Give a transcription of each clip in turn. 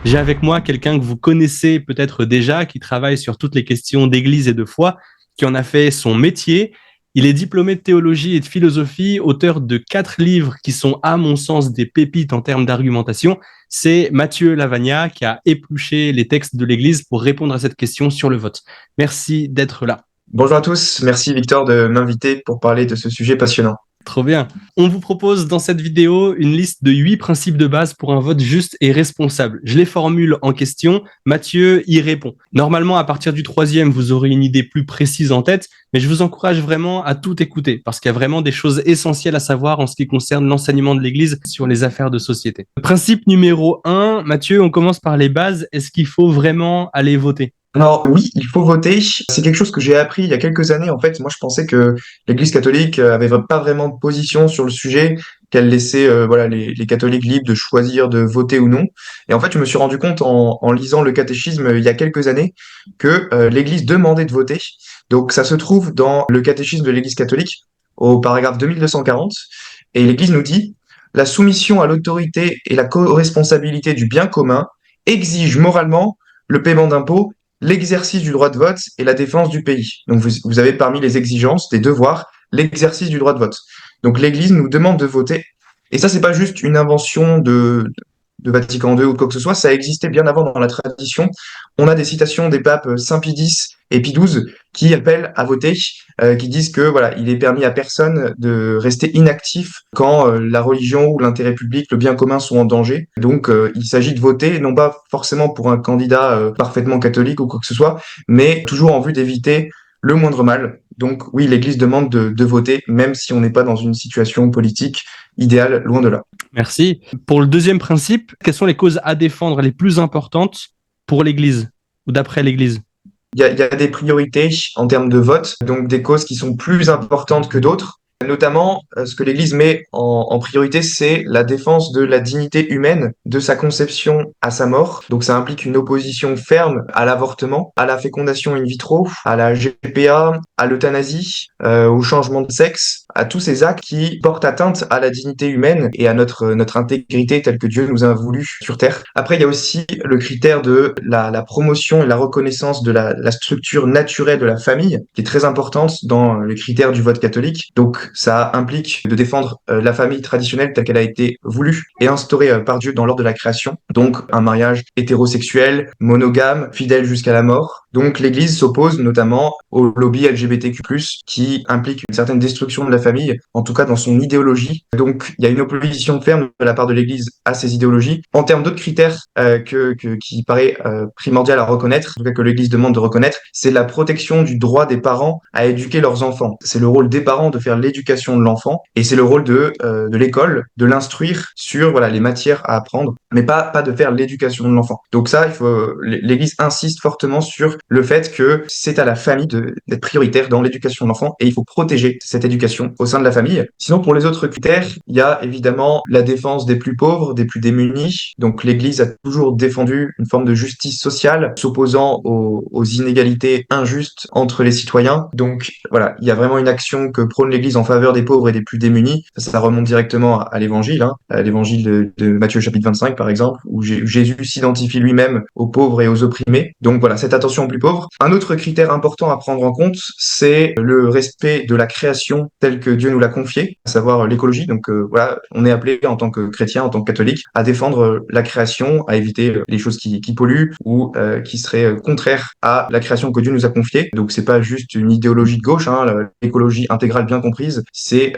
J'ai avec moi quelqu'un que vous connaissez peut-être déjà, qui travaille sur toutes les questions d'église et de foi, qui en a fait son métier. Il est diplômé de théologie et de philosophie, auteur de 4 livres qui sont, à mon sens, des pépites en termes d'argumentation. C'est Mathieu Lavagna qui a épluché les textes de l'Église pour répondre à cette question sur le vote. Merci d'être là. Bonjour à tous, merci Victor de m'inviter pour parler de ce sujet passionnant. Trop bien. On vous propose dans cette vidéo une liste de 8 principes de base pour un vote juste et responsable. Je les formule en question. Mathieu y répond. Normalement, à partir du 3e, vous aurez une idée plus précise en tête, mais je vous encourage vraiment à tout écouter parce qu'il y a vraiment des choses essentielles à savoir en ce qui concerne l'enseignement de l'Église sur les affaires de société. Principe numéro 1, Mathieu, on commence par les bases. Est-ce qu'il faut vraiment aller voter ? Alors oui, il faut voter. C'est quelque chose que j'ai appris il y a quelques années. En fait, moi je pensais que l'Église catholique avait pas vraiment de position sur le sujet, qu'elle laissait voilà les catholiques libres de choisir de voter ou non. Et en fait, je me suis rendu compte en lisant le catéchisme il y a quelques années que l'Église demandait de voter. Donc ça se trouve dans le catéchisme de l'Église catholique au paragraphe 2240. Et l'Église nous dit: la soumission à l'autorité et la co-responsabilité du bien commun exigent moralement le paiement d'impôts, l'exercice du droit de vote et la défense du pays. Donc vous avez parmi les exigences, des devoirs, l'exercice du droit de vote. Donc l'Église nous demande de voter. Et ça, c'est pas juste une invention de Vatican II ou de quoi que ce soit, ça existait bien avant dans la tradition. On a des citations des papes Saint Pie X et Pie XII qui appellent à voter, qui disent que voilà, il est permis à personne de rester inactif quand la religion ou l'intérêt public, le bien commun sont en danger. Donc il s'agit de voter, non pas forcément pour un candidat parfaitement catholique ou quoi que ce soit, mais toujours en vue d'éviter le moindre mal. Donc oui, l'Église demande de voter, même si on n'est pas dans une situation politique idéale, loin de là. Merci. Pour le deuxième principe, quelles sont les causes à défendre les plus importantes pour l'Église ou d'après l'Église ? Il y a des priorités en termes de vote, donc des causes qui sont plus importantes que d'autres. Notamment, ce que l'Église met en priorité, c'est la défense de la dignité humaine, de sa conception à sa mort. Donc ça implique une opposition ferme à l'avortement, à la fécondation in vitro, à la GPA, à l'euthanasie, au changement de sexe, à tous ces actes qui portent atteinte à la dignité humaine et à notre intégrité telle que Dieu nous a voulu sur Terre. Après, il y a aussi le critère de la promotion et la reconnaissance de la structure naturelle de la famille, qui est très importante dans le critère du vote catholique. Donc ça implique de défendre la famille traditionnelle telle qu'elle a été voulue et instaurée par Dieu dans l'ordre de la création. Donc un mariage hétérosexuel, monogame, fidèle jusqu'à la mort. Donc l'Église s'oppose notamment au lobby LGBTQ+, qui implique une certaine destruction de la famille, en tout cas dans son idéologie. Donc il y a une opposition ferme de la part de l'Église à ces idéologies. En termes d'autres critères qui paraît primordial à reconnaître, en tout cas que l'Église demande de reconnaître, c'est la protection du droit des parents à éduquer leurs enfants. C'est le rôle des parents de faire l'éducation de l'enfant et c'est le rôle de l'école de l'instruire sur voilà les matières à apprendre, mais pas de faire l'éducation de l'enfant. Donc ça, l'Église insiste fortement sur le fait que c'est à la famille d'être prioritaire dans l'éducation de l'enfant et il faut protéger cette éducation au sein de la famille. Sinon, pour les autres critères, il y a évidemment la défense des plus pauvres, des plus démunis. Donc l'Église a toujours défendu une forme de justice sociale, s'opposant aux inégalités injustes entre les citoyens. Donc voilà, il y a vraiment une action que prône l'Église en faveur des pauvres et des plus démunis. Ça remonte directement à l'Évangile, à l'Évangile de Matthieu chapitre 25 par exemple, où Jésus s'identifie lui-même aux pauvres et aux opprimés. Donc voilà, cette attention aux plus pauvres. Un autre critère important à prendre en compte, c'est le respect de la création telle que Dieu nous l'a confiée, à savoir l'écologie. Donc voilà, on est appelé en tant que chrétien, en tant que catholique, à défendre la création, à éviter les choses qui polluent ou qui seraient contraires à la création que Dieu nous a confiée. Donc c'est pas juste une idéologie de gauche, l'écologie intégrale bien comprise, c'est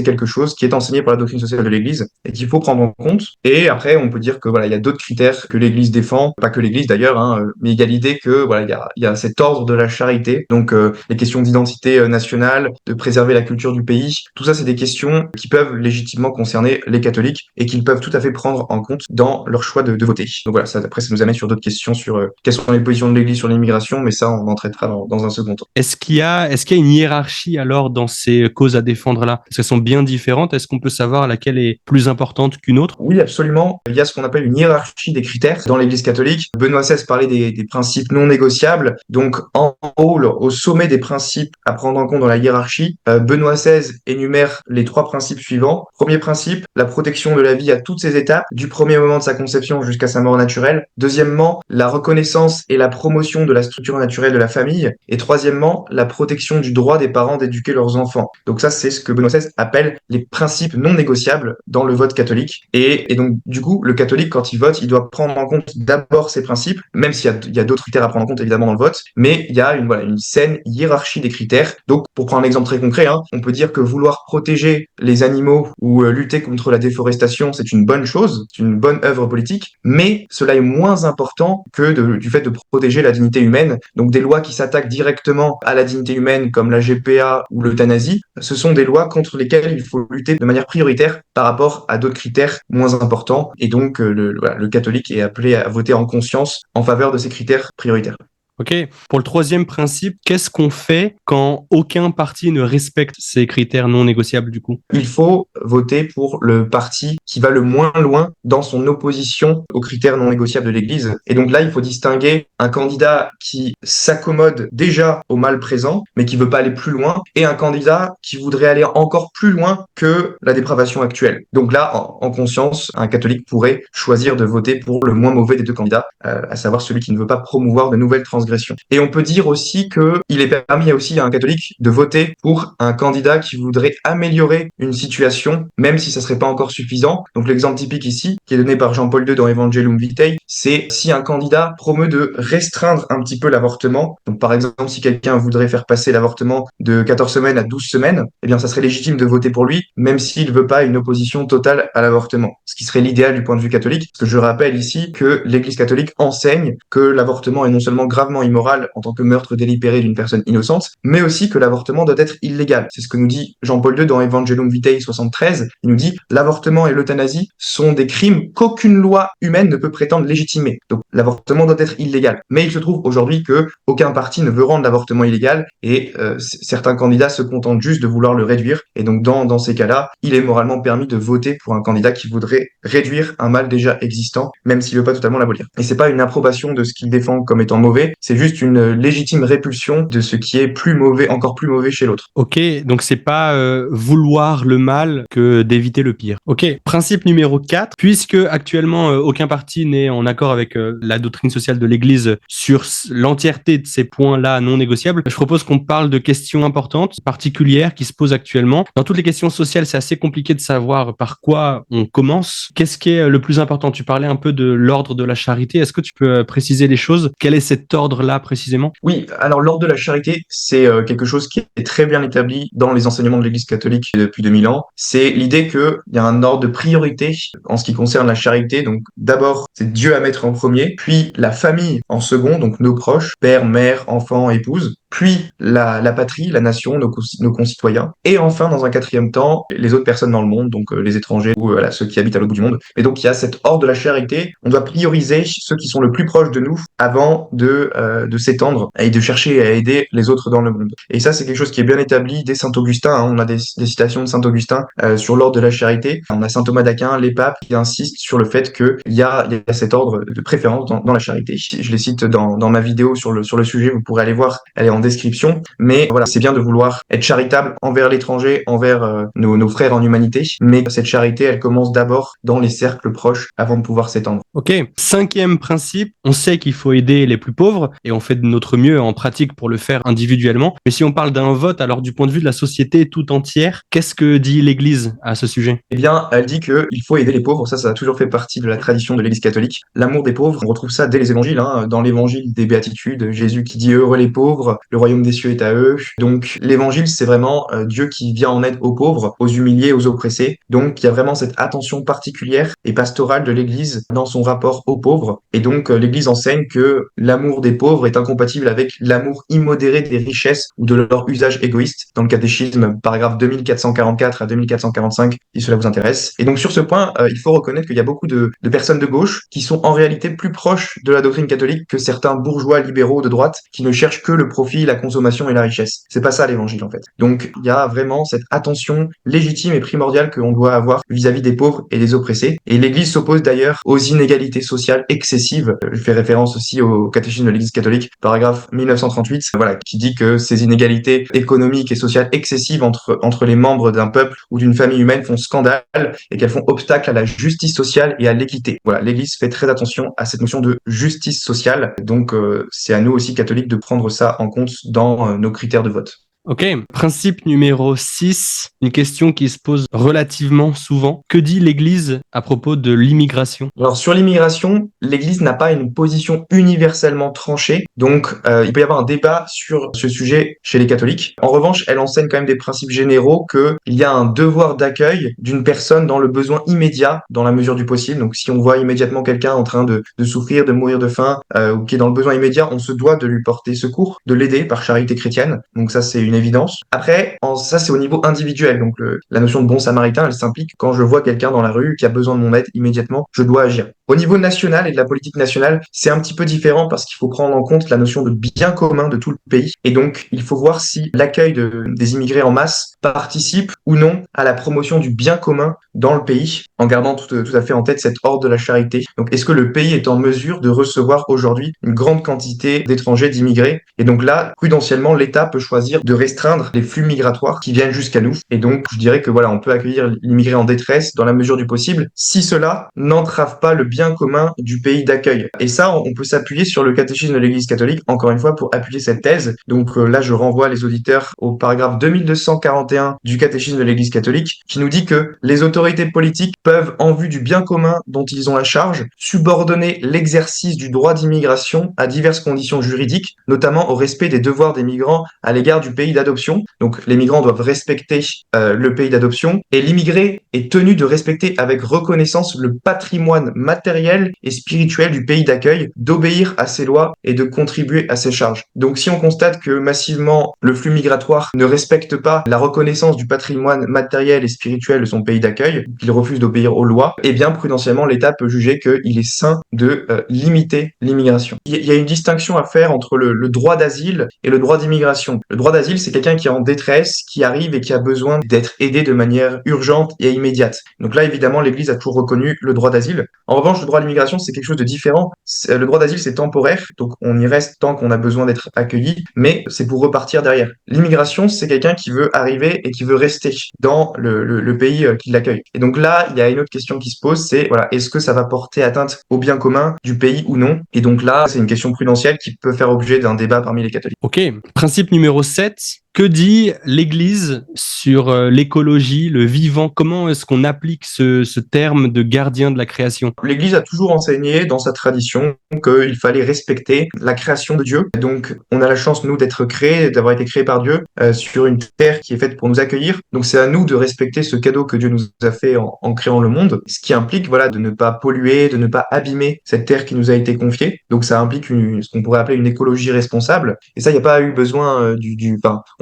quelque chose qui est enseigné par la doctrine sociale de l'Église et qu'il faut prendre en compte. Et après, on peut dire que voilà, il y a d'autres critères que l'Église défend, pas que l'Église d'ailleurs, mais il y a l'idée que voilà, il y a cet ordre de la charité. Donc les questions d'identité nationale, de préserver la culture du pays, tout ça, c'est des questions qui peuvent légitimement concerner les catholiques et qu'ils peuvent tout à fait prendre en compte dans leur choix de voter. Donc voilà, ça, après, ça nous amène sur d'autres questions sur quelles sont les positions de l'Église sur l'immigration, mais ça, on en traitera dans un second temps. Est-ce qu'il y a une hiérarchie alors dans ces causes à défendre là? Est-ce qu'elles sont bien différentes? Est-ce qu'on peut savoir laquelle est plus importante qu'une autre? Oui, absolument. Il y a ce qu'on appelle une hiérarchie des critères dans l'Église catholique. Benoît XVI parlait des principes non négociables. négociables. Donc, en haut, au sommet des principes à prendre en compte dans la hiérarchie, Benoît XVI énumère les 3 principes suivants. Premier principe, la protection de la vie à toutes ses étapes, du premier moment de sa conception jusqu'à sa mort naturelle. Deuxièmement, la reconnaissance et la promotion de la structure naturelle de la famille. Et troisièmement, la protection du droit des parents d'éduquer leurs enfants. Donc ça, c'est ce que Benoît XVI appelle les principes non négociables dans le vote catholique. Et donc, du coup, le catholique, quand il vote, il doit prendre en compte d'abord ces principes, même s'il y a d'autres critères à prendre en compte, évidemment, dans le vote, mais il y a une saine hiérarchie des critères. Donc, pour prendre un exemple très concret, on peut dire que vouloir protéger les animaux ou lutter contre la déforestation, c'est une bonne chose, c'est une bonne œuvre politique, mais cela est moins important que du fait de protéger la dignité humaine. Donc, des lois qui s'attaquent directement à la dignité humaine, comme la GPA ou l'euthanasie, ce sont des lois contre lesquelles il faut lutter de manière prioritaire par rapport à d'autres critères moins importants. Et donc, le catholique est appelé à voter en conscience en faveur de ces critères prioritaires. Ok. Pour le troisième principe, qu'est-ce qu'on fait quand aucun parti ne respecte ces critères non négociables du coup? Il faut voter pour le parti qui va le moins loin dans son opposition aux critères non négociables de l'Église. Et donc là, il faut distinguer un candidat qui s'accommode déjà au mal présent, mais qui veut pas aller plus loin, et un candidat qui voudrait aller encore plus loin que la dépravation actuelle. Donc là, en conscience, un catholique pourrait choisir de voter pour le moins mauvais des 2 candidats, à savoir celui qui ne veut pas promouvoir de nouvelles transgressions. Et on peut dire aussi que il est permis aussi à un catholique de voter pour un candidat qui voudrait améliorer une situation, même si ça serait pas encore suffisant. Donc l'exemple typique ici, qui est donné par Jean-Paul II dans Evangelum Vitae, c'est si un candidat promeut de restreindre un petit peu l'avortement. Donc par exemple, si quelqu'un voudrait faire passer l'avortement de 14 semaines à 12 semaines, eh bien ça serait légitime de voter pour lui, même s'il veut pas une opposition totale à l'avortement. Ce qui serait l'idéal du point de vue catholique, parce que je rappelle ici que l'Église catholique enseigne que l'avortement est non seulement gravement immoral en tant que meurtre délibéré d'une personne innocente, mais aussi que l'avortement doit être illégal. C'est ce que nous dit Jean-Paul II dans Evangelum Vitae 73. Il nous dit « L'avortement et l'euthanasie sont des crimes qu'aucune loi humaine ne peut prétendre légitimer. » Donc l'avortement doit être illégal. Mais il se trouve aujourd'hui que aucun parti ne veut rendre l'avortement illégal et certains candidats se contentent juste de vouloir le réduire. Et donc dans ces cas-là, il est moralement permis de voter pour un candidat qui voudrait réduire un mal déjà existant, même s'il ne veut pas totalement l'abolir. Et c'est pas une approbation de ce qu'il défend comme étant mauvais, c'est juste une légitime répulsion de ce qui est plus mauvais, encore plus mauvais chez l'autre. Ok, donc c'est pas vouloir le mal que d'éviter le pire. Ok, principe numéro 4, puisque actuellement aucun parti n'est en accord avec la doctrine sociale de l'Église sur l'entièreté de ces points-là non négociables, je propose qu'on parle de questions importantes, particulières, qui se posent actuellement. Dans toutes les questions sociales, c'est assez compliqué de savoir par quoi on commence. Qu'est-ce qui est le plus important? Tu parlais un peu de l'ordre de la charité. Est-ce que tu peux préciser les choses? Quel est cet ordre-là précisément? Oui, alors l'ordre de la charité, c'est quelque chose qui est très bien établi dans les enseignements de l'Église catholique depuis 2000 ans. C'est l'idée qu'il y a un ordre de priorité en ce qui concerne la charité. Donc d'abord, c'est Dieu à mettre en premier, puis la famille en second, donc nos proches, père, mère, enfant, épouse, puis la patrie, la nation, nos concitoyens, et enfin, dans un quatrième temps, les autres personnes dans le monde, donc les étrangers ou voilà, ceux qui habitent à l'autre bout du monde. Et donc, il y a cet ordre de la charité. On doit prioriser ceux qui sont le plus proches de nous avant de s'étendre et de chercher à aider les autres dans le monde. Et ça, c'est quelque chose qui est bien établi dès Saint Augustin. On a des citations de Saint Augustin sur l'ordre de la charité. On a Saint Thomas d'Aquin, les papes, qui insistent sur le fait qu'il y a cet ordre de préférence dans la charité. Je les cite dans ma vidéo sur le sujet. Vous pourrez aller voir. Elle est en description, mais voilà, c'est bien de vouloir être charitable envers l'étranger, envers nos frères en humanité, mais cette charité, elle commence d'abord dans les cercles proches avant de pouvoir s'étendre. Ok, cinquième principe, on sait qu'il faut aider les plus pauvres et on fait de notre mieux en pratique pour le faire individuellement, mais si on parle d'un vote, alors du point de vue de la société tout entière, qu'est-ce que dit l'Église à ce sujet? Eh bien, elle dit qu'il faut aider les pauvres, ça a toujours fait partie de la tradition de l'Église catholique. L'amour des pauvres, on retrouve ça dès les évangiles, dans l'évangile des béatitudes, Jésus qui dit « Heureux les pauvres, le royaume des cieux est à eux ». Donc l'évangile, c'est vraiment Dieu qui vient en aide aux pauvres, aux humiliés, aux oppressés. Donc il y a vraiment cette attention particulière et pastorale de l'Église dans son rapport aux pauvres. Et donc l'Église enseigne que l'amour des pauvres est incompatible avec l'amour immodéré des richesses ou de leur usage égoïste. Dans le catéchisme, paragraphe 2444 à 2445, si cela vous intéresse. Et donc sur ce point, il faut reconnaître qu'il y a beaucoup de personnes de gauche qui sont en réalité plus proches de la doctrine catholique que certains bourgeois libéraux de droite qui ne cherchent que le profit profit, la consommation et la richesse. C'est pas ça l'évangile en fait. Donc il y a vraiment cette attention légitime et primordiale que l'on doit avoir vis-à-vis des pauvres et des oppressés. Et l'Église s'oppose d'ailleurs aux inégalités sociales excessives. Je fais référence aussi au catéchisme de l'Église catholique, paragraphe 1938, voilà, qui dit que ces inégalités économiques et sociales excessives entre les membres d'un peuple ou d'une famille humaine font scandale et qu'elles font obstacle à la justice sociale et à l'équité. Voilà, l'Église fait très attention à cette notion de justice sociale. Donc, c'est à nous aussi, catholiques, de prendre ça en compte dans nos critères de vote. Ok, principe numéro 6, une question qui se pose relativement souvent. Que dit l'Église à propos de l'immigration? Alors sur l'immigration, l'Église n'a pas une position universellement tranchée, donc il peut y avoir un débat sur ce sujet chez les catholiques. En revanche, elle enseigne quand même des principes généraux qu'il y a un devoir d'accueil d'une personne dans le besoin immédiat, dans la mesure du possible. Donc si on voit immédiatement quelqu'un en train de souffrir, de mourir de faim, ou qui est dans le besoin immédiat, on se doit de lui porter secours, de l'aider par charité chrétienne. Donc ça, c'est une évidence. Après, ça c'est au niveau individuel. Donc la notion de bon samaritain, elle s'implique quand je vois quelqu'un dans la rue qui a besoin de mon aide immédiatement, je dois agir. Au niveau national et de la politique nationale, c'est un petit peu différent parce qu'il faut prendre en compte la notion de bien commun de tout le pays. Et donc, il faut voir si l'accueil des immigrés en masse participe ou non à la promotion du bien commun dans le pays, en gardant tout à fait en tête cette ordre de la charité. Donc, est-ce que le pays est en mesure de recevoir aujourd'hui une grande quantité d'étrangers, d'immigrés? Et donc là, prudentiellement, l'État peut choisir de restreindre les flux migratoires qui viennent jusqu'à nous. Et donc, je dirais que voilà, on peut accueillir l'immigré en détresse dans la mesure du possible, si cela n'entrave pas le bien commun du pays d'accueil. Et ça, on peut s'appuyer sur le catéchisme de l'Église catholique, encore une fois, pour appuyer cette thèse. Donc là, je renvoie les auditeurs au paragraphe 2241 du catéchisme de l'Église catholique, qui nous dit que les autorités politiques peuvent, en vue du bien commun dont ils ont la charge, subordonner l'exercice du droit d'immigration à diverses conditions juridiques, notamment au respect des devoirs des migrants à l'égard du pays d'adoption. Donc les migrants doivent respecter le pays d'adoption, et l'immigré est tenu de respecter avec reconnaissance le patrimoine matériel et spirituel du pays d'accueil, d'obéir à ses lois et de contribuer à ses charges. Donc si on constate que massivement le flux migratoire ne respecte pas la reconnaissance du patrimoine matériel et spirituel de son pays d'accueil, qu'il refuse d'obéir aux lois, eh bien prudentiellement l'État peut juger qu'il est sain de limiter l'immigration. Il y a une distinction à faire entre le droit d'asile et le droit d'immigration. Le droit d'asile, c'est quelqu'un qui est en détresse, qui arrive et qui a besoin d'être aidé de manière urgente et immédiate. Donc là, évidemment, l'Église a toujours reconnu le droit d'asile. En revanche, le droit à l'immigration, c'est quelque chose de différent. Le droit d'asile, c'est temporaire, donc on y reste tant qu'on a besoin d'être accueilli, mais c'est pour repartir derrière. L'immigration, c'est quelqu'un qui veut arriver et qui veut rester dans le pays qui l'accueille. Et donc là, il y a une autre question qui se pose, c'est voilà, est-ce que ça va porter atteinte au bien commun du pays ou non? Et donc là, c'est une question prudentielle qui peut faire objet d'un débat parmi les catholiques. Ok, principe numéro 7. Que dit l'Église sur l'écologie, le vivant? Comment est-ce qu'on applique ce terme de gardien de la création? L'Église a toujours enseigné dans sa tradition qu'il fallait respecter la création de Dieu. Donc, on a la chance, nous, d'être créés, d'avoir été créés par Dieu sur une terre qui est faite pour nous accueillir. Donc, c'est à nous de respecter ce cadeau que Dieu nous a fait en créant le monde, ce qui implique, voilà, de ne pas polluer, de ne pas abîmer cette terre qui nous a été confiée. Donc, ça implique ce qu'on pourrait appeler une écologie responsable. Et ça, il n'y a pas eu besoin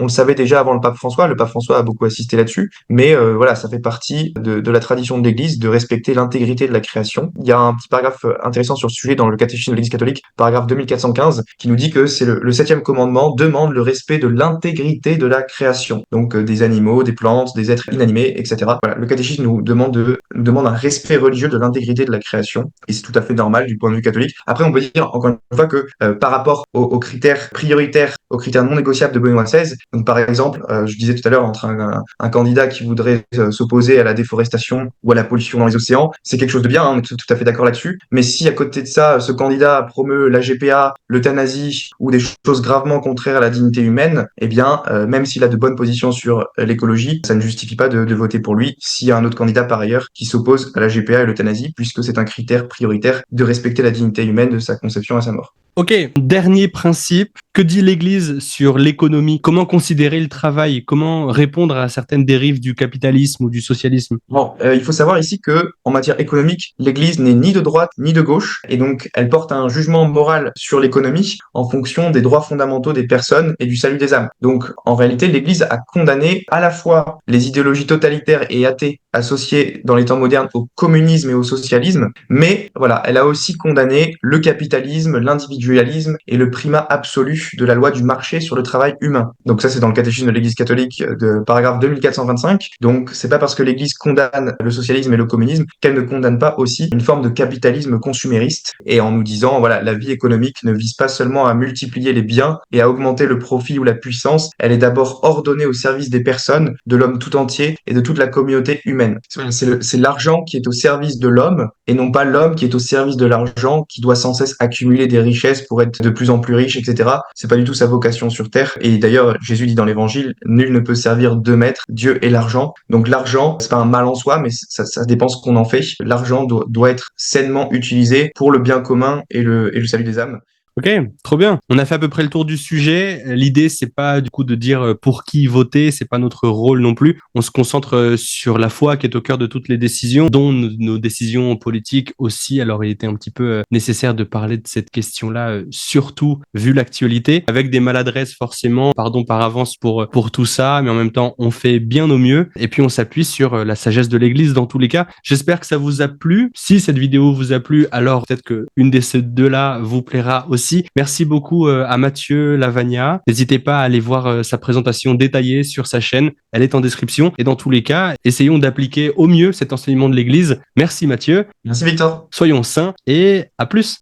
on le savait déjà avant le pape François. Le pape François a beaucoup assisté là-dessus. Mais voilà, ça fait partie de la tradition de l'Église de respecter l'intégrité de la création. Il y a un petit paragraphe intéressant sur ce sujet dans le catéchisme de l'Église catholique, paragraphe 2415, qui nous dit que c'est le 7e commandement demande le respect de l'intégrité de la création. Donc des animaux, des plantes, des êtres inanimés, etc. Voilà, le catéchisme nous demande un respect religieux de l'intégrité de la création. Et c'est tout à fait normal du point de vue catholique. Après, on peut dire encore une fois que par rapport aux critères prioritaires, aux critères non négociables de Benoît XVI, donc par exemple, je disais tout à l'heure, entre un candidat qui voudrait s'opposer à la déforestation ou à la pollution dans les océans, c'est quelque chose de bien, hein, on est tout à fait d'accord là-dessus. Mais si à côté de ça, ce candidat promeut la GPA, l'euthanasie ou des choses gravement contraires à la dignité humaine, eh bien, même s'il a de bonnes positions sur l'écologie, ça ne justifie pas de voter pour lui s'il y a un autre candidat par ailleurs qui s'oppose à la GPA et l'euthanasie, puisque c'est un critère prioritaire de respecter la dignité humaine de sa conception à sa mort. Ok, dernier principe, que dit l'Église sur l'économie? Comment considérer le travail? Comment répondre à certaines dérives du capitalisme ou du socialisme? Bon, il faut savoir ici que en matière économique, l'Église n'est ni de droite ni de gauche, et donc elle porte un jugement moral sur l'économie en fonction des droits fondamentaux des personnes et du salut des âmes. Donc en réalité, l'Église a condamné à la fois les idéologies totalitaires et athées associées dans les temps modernes au communisme et au socialisme, mais voilà, elle a aussi condamné le capitalisme, l'individualisme l'individualisme et le primat absolu de la loi du marché sur le travail humain. Donc ça, c'est dans le catéchisme de l'Église catholique de paragraphe 2425. Donc c'est pas parce que l'Église condamne le socialisme et le communisme qu'elle ne condamne pas aussi une forme de capitalisme consumériste, et en nous disant, voilà, la vie économique ne vise pas seulement à multiplier les biens et à augmenter le profit ou la puissance, elle est d'abord ordonnée au service des personnes, de l'homme tout entier et de toute la communauté humaine. C'est l'argent qui est au service de l'homme et non pas l'homme qui est au service de l'argent, qui doit sans cesse accumuler des richesses pour être de plus en plus riche, etc. C'est pas du tout sa vocation sur terre. Et d'ailleurs, Jésus dit dans l'évangile, nul ne peut servir deux maîtres, Dieu et l'argent. Donc l'argent, c'est pas un mal en soi, mais ça dépend ce qu'on en fait. L'argent doit être sainement utilisé pour le bien commun et le salut des âmes. Ok, trop bien. On a fait à peu près le tour du sujet. L'idée, c'est pas du coup de dire pour qui voter, c'est pas notre rôle non plus. On se concentre sur la foi qui est au cœur de toutes les décisions, dont nos décisions politiques aussi. Alors, il était un petit peu nécessaire de parler de cette question-là, surtout vu l'actualité, avec des maladresses forcément. Pardon par avance pour tout ça, mais en même temps, on fait bien au mieux. Et puis, on s'appuie sur la sagesse de l'Église dans tous les cas. J'espère que ça vous a plu. Si cette vidéo vous a plu, alors peut-être que une de ces deux-là vous plaira aussi. Merci beaucoup à Mathieu Lavagna. N'hésitez pas à aller voir sa présentation détaillée sur sa chaîne. Elle est en description. Et dans tous les cas, essayons d'appliquer au mieux cet enseignement de l'Église. Merci Mathieu. Merci Victor. Soyons saints et à plus.